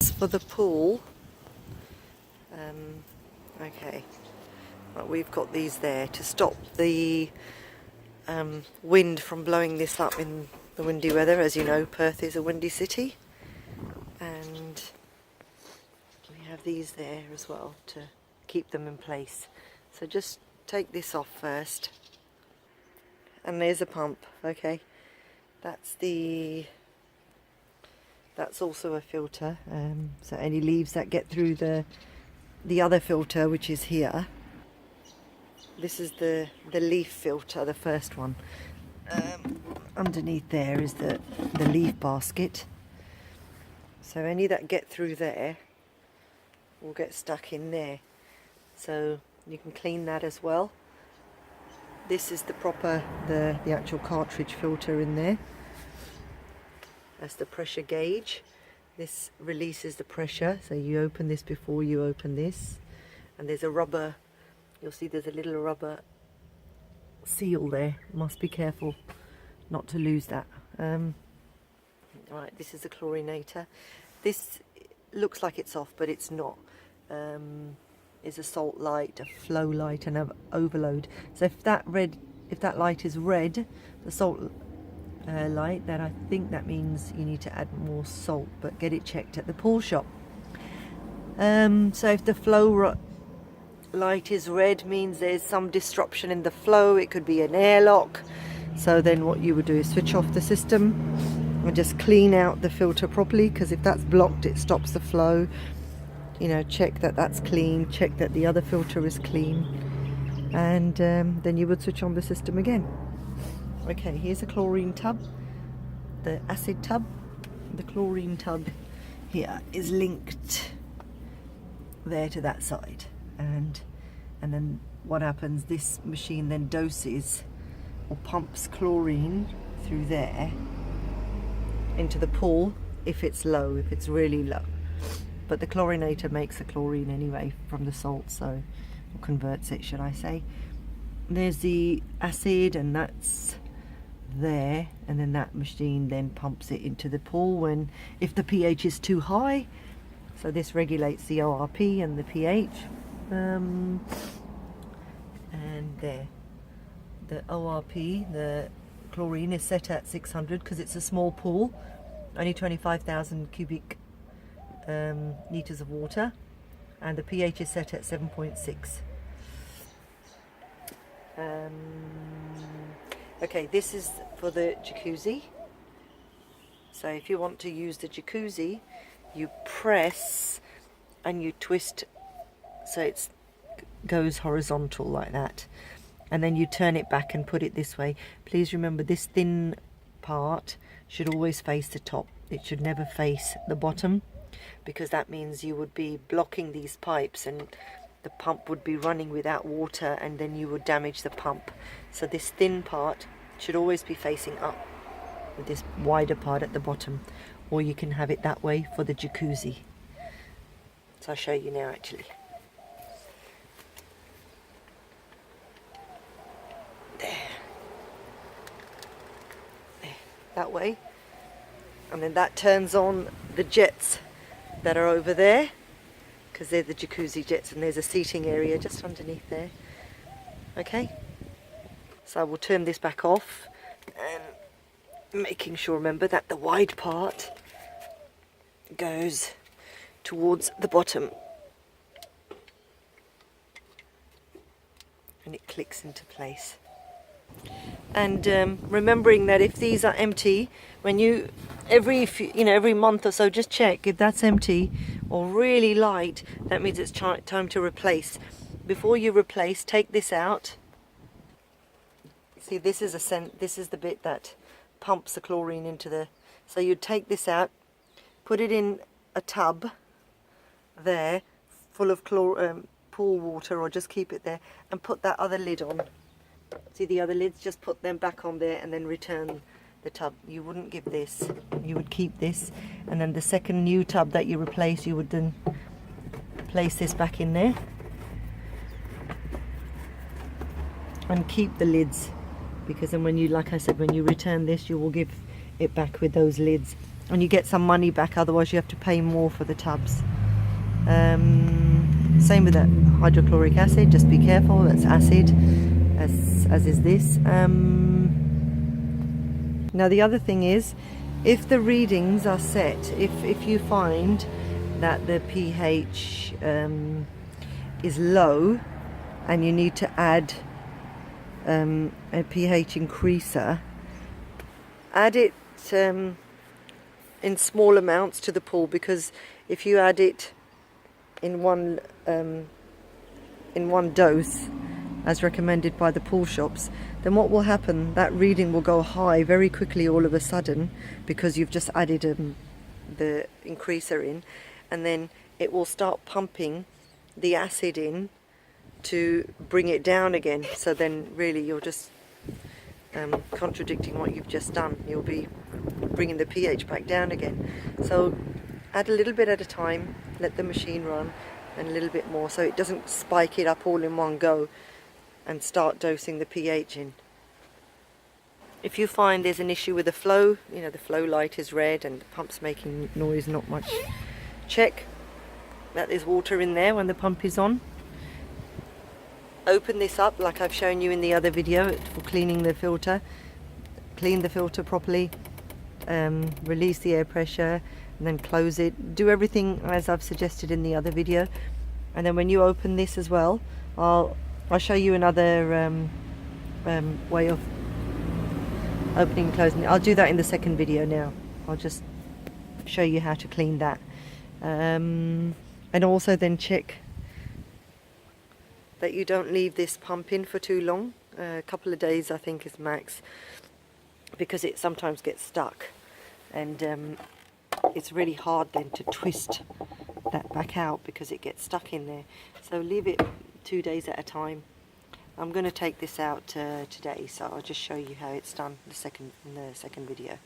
For the pool, okay, well, we've got these there to stop the wind from blowing this up in the windy weather. As you know, Perth is a windy city, and we have these there as well to keep them in place. So just take this off first, and there's a pump. Okay, that's also a filter, so any leaves that get through the other filter, which is here. This is the leaf filter, the first one. Underneath there is the leaf basket. So any that get through there will get stuck in there. So you can clean that as well. This is the proper, the actual cartridge filter in there. That's the pressure gauge. This releases the pressure, so you open this before you open this. And there's a rubber, you'll see there's a little rubber seal there. Must be careful not to lose that. Right, this is a chlorinator. This looks like it's off, but it's not. Is a salt light, a flow light, and an overload. So if that light is red, the salt light, then I think that means you need to add more salt, but get it checked at the pool shop. So if the flow light is red, means there's some disruption in the flow. It could be an airlock. So then what you would do is switch off the system and just clean out the filter properly, because if that's blocked, it stops the flow. You know, check that that's clean, check that the other filter is clean, and then you would switch on the system again. Okay, here's a chlorine tub, the acid tub. The chlorine tub here is linked there to that side, and then what happens, this machine then doses or pumps chlorine through there into the pool if it's low, if it's really low. But the chlorinator makes the chlorine anyway from the salt, so, or converts it, should I say. There's the acid, and that's there, and then that machine then pumps it into the pool if the pH is too high. So this regulates the ORP and the pH. And there, the ORP, the chlorine, is set at 600 because it's a small pool, only 25,000 cubic litres of water, and the pH is set at 7.6. Okay, this is for the jacuzzi. So if you want to use the jacuzzi, you press and you twist so it goes horizontal like that, and then you turn it back and put it this way. Please remember, this thin part should always face the top. It should never face the bottom, because that means you would be blocking these pipes and the pump would be running without water, and then you would damage the pump. So this thin part should always be facing up with this wider part at the bottom, or you can have it that way for the jacuzzi. So I'll show you now actually. There, that way, and then that turns on the jets that are over there, because they're the jacuzzi jets, and there's a seating area just underneath there. Okay, so I will turn this back off, and making sure, remember, that the wide part goes towards the bottom, and it clicks into place. And remembering that if these are empty, when you every month or so, just check if that's empty or really light. That means it's time to replace. Before you replace, take this out. See, this is the bit that pumps the chlorine into the. So you take this out, put it in a tub there full of pool water, or just keep it there, and put that other lid on. See the other lids? Just put them back on there and then return the tub. You wouldn't give this, you would keep this, and then the second new tub that you replace, you would then place this back in there and keep the lids, because then when you, like I said, when you return this, you will give it back with those lids. and you get some money back, otherwise you have to pay more for the tubs. Same with that hydrochloric acid, just be careful, that's acid, as is this. Now the other thing is, if the readings are set, if you find that the pH is low and you need to add a pH increaser, add it in small amounts to the pool, because if you add it in one dose as recommended by the pool shops, then what will happen, that reading will go high very quickly all of a sudden, because you've just added the increaser in, and then it will start pumping the acid in to bring it down again. So then really you're just contradicting what you've just done. You'll be bringing the pH back down again. So add a little bit at a time, let the machine run, and a little bit more, so it doesn't spike it up all in one go and start dosing the pH in. If you find there's an issue with the flow, you know, the flow light is red and the pump's making noise, not much, check that there's water in there when the pump is on. Open this up like I've shown you in the other video for cleaning the filter. Clean the filter properly, release the air pressure, and then close it. Do everything as I've suggested in the other video. And then when you open this as well, I'll show you another way of opening and closing it. I'll do that in the second video now. I'll just show you how to clean that. And also then check that you don't leave this pump in for too long. A couple of days I think is max, because it sometimes gets stuck, and it's really hard then to twist that back out because it gets stuck in there. So leave it 2 days at a time. I'm going to take this out today, so I'll just show you how it's done in the second video.